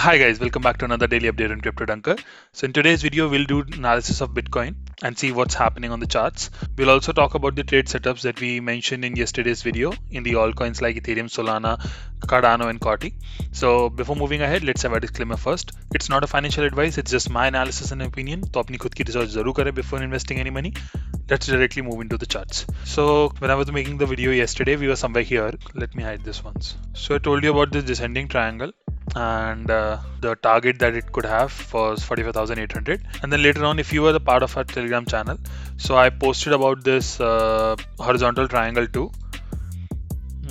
Hi guys, welcome back to another daily update on Crypto Dunker. So in today's video, we'll do analysis of Bitcoin and see what's happening on the charts. We'll also talk about the trade setups that we mentioned in yesterday's video in the altcoins like Ethereum, Solana, Cardano and COTI. So before moving ahead, let's have a disclaimer first. It's not a financial advice, it's just my analysis and opinion. तो अपनी खुद की research जरूर करें before investing any money. Let's directly move into the charts. So when I was making the video yesterday, we were somewhere here. Let me hide this once. So I told you about this descending triangle and the target that it could have was 45,800. And then later on, if you were the part of our Telegram channel, so I posted about this horizontal triangle too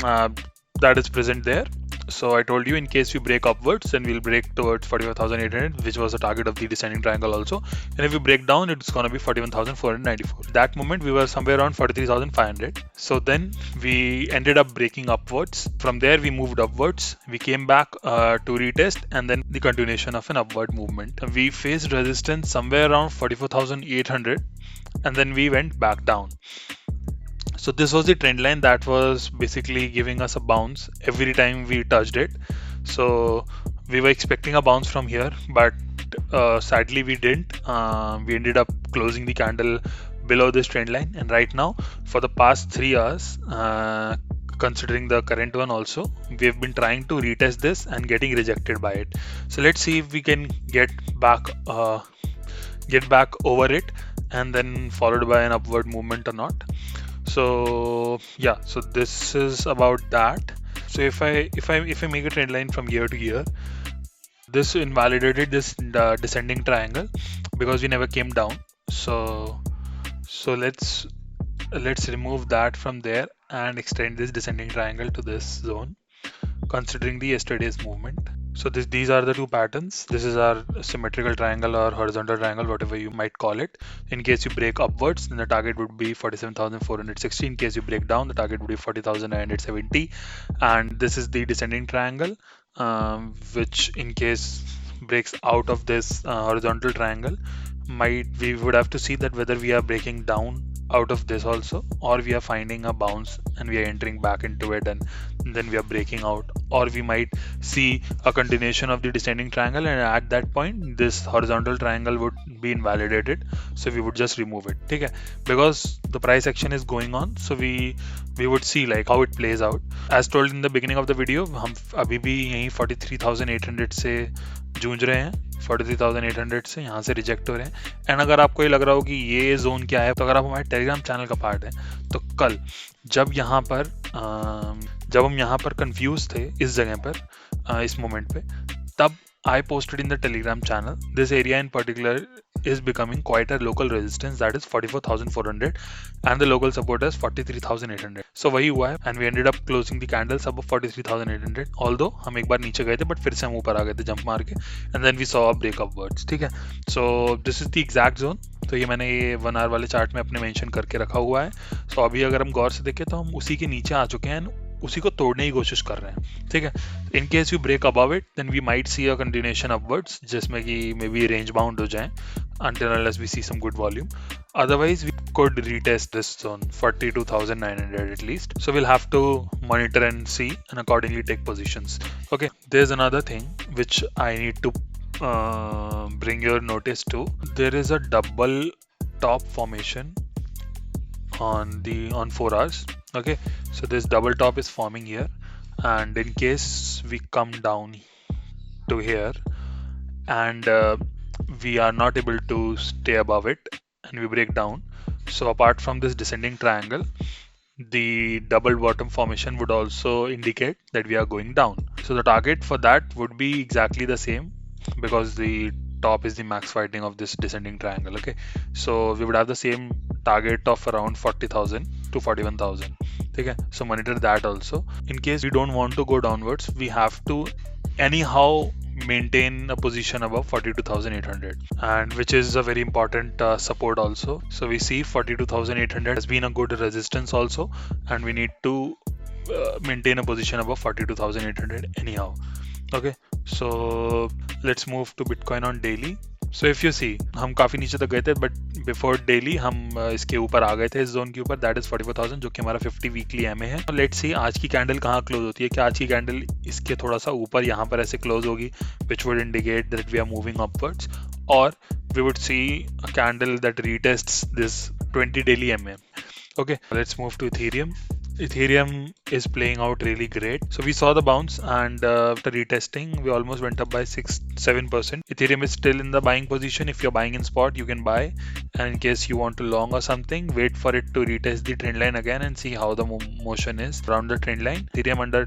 that is present there. So I told you in case we break upwards, then we'll break towards 45,800, which was the target of the descending triangle also. And if we break down, it's going to be 41,494. That moment we were somewhere around 43,500. So then we ended up breaking upwards. From there we moved upwards. We came back to retest and then the continuation of an upward movement. We faced resistance somewhere around 44,800 and then we went back down. So this was the trend line that was basically giving us a bounce every time we touched it. So we were expecting a bounce from here, but sadly we didn't. We ended up closing the candle below this trend line. And right now, for the past 3 hours, considering the current one also, we have been trying to retest this and getting rejected by it. So let's see if we can get back over it and then followed by an upward movement or not. So yeah, so this is about that. So if I make a trend line from year to year, this invalidated this descending triangle because we never came down. So let's remove that from there and extend this descending triangle to this zone, considering the yesterday's movement. So these are the two patterns. This is our symmetrical triangle or horizontal triangle, whatever you might call it. In case you break upwards, then the target would be 47,460. In case you break down, the target would be 40,970. And this is the descending triangle, which in case breaks out of this horizontal triangle, we would have to see that whether we are breaking down out of this also, or we are finding a bounce and we are entering back into it and then we are breaking out, or we might see a continuation of the descending triangle, and at that point this horizontal triangle would be invalidated, so we would just remove it. Okay, because the price action is going on, so we would see like how it plays out. As told in the beginning of the video, हम अभी भी यहीं 43,800 से जूझ रहे हैं, 43,800 से यहाँ से रिजेक्ट हो रहे हैं. एंड अगर आपको ये लग रहा हो कि ये जोन क्या है, तो अगर आप हमारे टेलीग्राम चैनल का पार्ट है, तो कल जब हम यहाँ पर कंफ्यूज थे इस जगह पर, इस मोमेंट पे, तब I posted in the Telegram channel, this area in particular is becoming quite a local resistance, that is 44,400, and the local support is 43,800. So वही हुआ है, and we ended up closing the candles above 43,800. Although हम एक बार नीचे गए थे, but फिर से हम ऊपर आ गए थे जंप मार के, and then we saw a break upwards. ठीक है, so this is the exact zone. तो ये मैंने ये 1 hour वाले चार्ट में अपने मेंशन करके रखा हुआ है. So अभी अगर हम गौर से देखें तो हम उसी के नीचे आ चुके हैं, उसी को तोड़ने की कोशिश कर रहे हैं. ठीक है, in case you break above it, then we might see a continuation upwards, जिसमें कि मे बी रेंज बाउंड हो जाए until unless we see some good volume. Otherwise we could retest this zone 42,900 at least. So we'll have to monitor and see and accordingly take positions. Okay, there's another thing which I need to bring your notice to. There is a double top formation on 4 hours. Okay, so this double top is forming here, and in case we come down to here and we are not able to stay above it and we break down, so apart from this descending triangle, the double bottom formation would also indicate that we are going down. So the target for that would be exactly the same, because the top is the max fighting of this descending triangle. Okay, so we would have the same target of around 40,000 to 41,000. Okay, so monitor that also. In case we don't want to go downwards, we have to anyhow maintain a position above 42,800, and which is a very important support also. So we see 42,800 has been a good resistance also, and we need to maintain a position above 42,800 anyhow. Okay, so let's move to Bitcoin on daily. So if you see, हम काफी नीचे तक गए थे, but before daily हम इसके ऊपर आ गए थे, इस जोन के ऊपर, दैट इज 44,000, जो कि हमारा 50 वीकली एमए है। लेट्स सी आज की कैंडल कहाँ क्लोज होती है। क्या आज की कैंडल इसके थोड़ा सा ऊपर यहाँ पर ऐसे क्लोज होगी, which would indicate that we are moving upwards, और we would see a candle that retests this 20 daily MM. Okay, let's move to Ethereum. Ethereum is playing out really great. So we saw the bounce, and after retesting, we almost went up by 6-7%. Ethereum is still in the buying position. If you're buying in spot, you can buy. And in case you want to long or something, wait for it to retest the trend line again and see how the motion is around the trend line. Ethereum under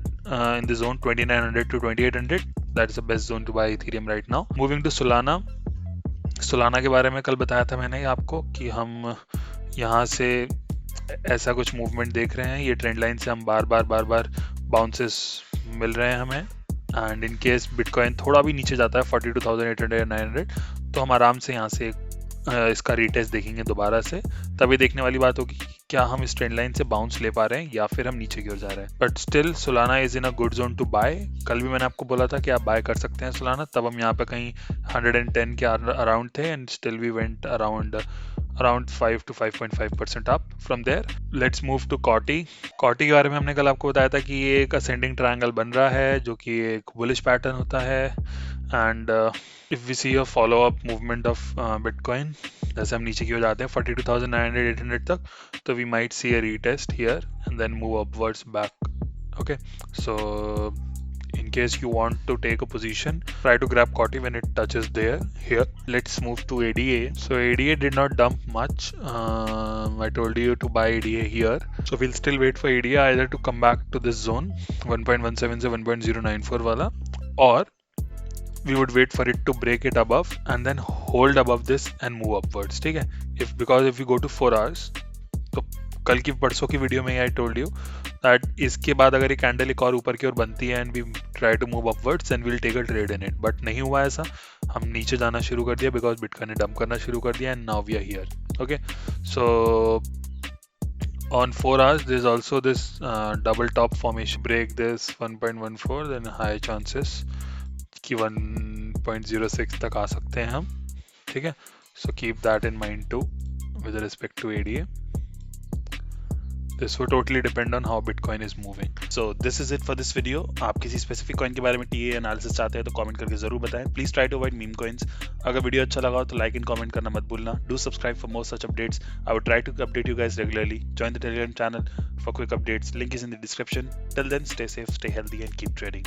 in the zone 2900 to 2800. That's the best zone to buy Ethereum right now. Moving to Solana. Solana के बारे में कल बताया था मैंने आपको कि हम यहाँ से ऐसा कुछ मूवमेंट देख रहे हैं। ये ट्रेंड लाइन से हम बार बार बाउंसेस मिल रहे हैं हमें, एंड इन केस बिटकॉइन थोड़ा भी नीचे जाता है 42,800 या 900, तो हम आराम से यहाँ से इसका रीटेस्ट देखेंगे दोबारा से। तभी देखने वाली बात होगी कि क्या हम इस ट्रेंड लाइन से बाउंस ले पा रहे हैं या फिर हम नीचे की ओर जा रहे हैं। But still Solana is in a good zone to buy. कल भी मैंने आपको बोला था कि आप बाय कर सकते हैं सोलाना, तब हम यहाँ पे कहीं 110 के अराउंड थे, and still we went around 5 to 5.5% up from there. Let's move to COTI. COTI के बारे में हमने कल आपको बताया था कि ये एक ascending triangle बन रहा है, जो कि एक bullish pattern होता है, and if we see a follow up movement of Bitcoin, जैसे हम नीचे की ओर जाते हैं 42,900-800 तक, तो we might see a retest here and then move upwards back. Okay, so in case you want to take a position, try to grab COTI when it touches there. Here, let's move to ADA. So ADA did not dump much. I told you to buy ADA here, so we'll still wait for ADA either to come back to this zone 1.17 से 1.094 वाला, or we would wait for it to break it above and then hold above this and move upwards. ठीक है, because if we go to 4 hours, तो कल की परसों की video में आई टोल्ड यू दैट इसके बाद अगर ये कैंडल एक और ऊपर की ओर बनती है and we try to move upwards and will take a trade in it, but नहीं हुआ ऐसा। हम नीचे जाना शुरू कर दिया बिकॉज बिटकॉइन ने डंप करना शुरू कर दिया, and now we are here. Okay, so on 4 hours there is also this double top formation. Break this 1.14, then high chances कि 1.06 तक आ सकते हैं हम। ठीक है, so keep that in mind too with respect to ADA. This would totally depend on how Bitcoin is moving. So this is it for this video. आप किसी specific coin के बारे में TA एनालिसिस चाहते हैं तो कमेंट करके जरूर बताएं। Please try to avoid meme coins. अगर वीडियो अच्छा लगा हो तो लाइक एंड कमेंट करना मत भूलना। Do subscribe for more such updates. I would try to update you guys regularly. Join the Telegram channel for quick updates. Link is in the description. Till then, stay safe, stay healthy and keep trading.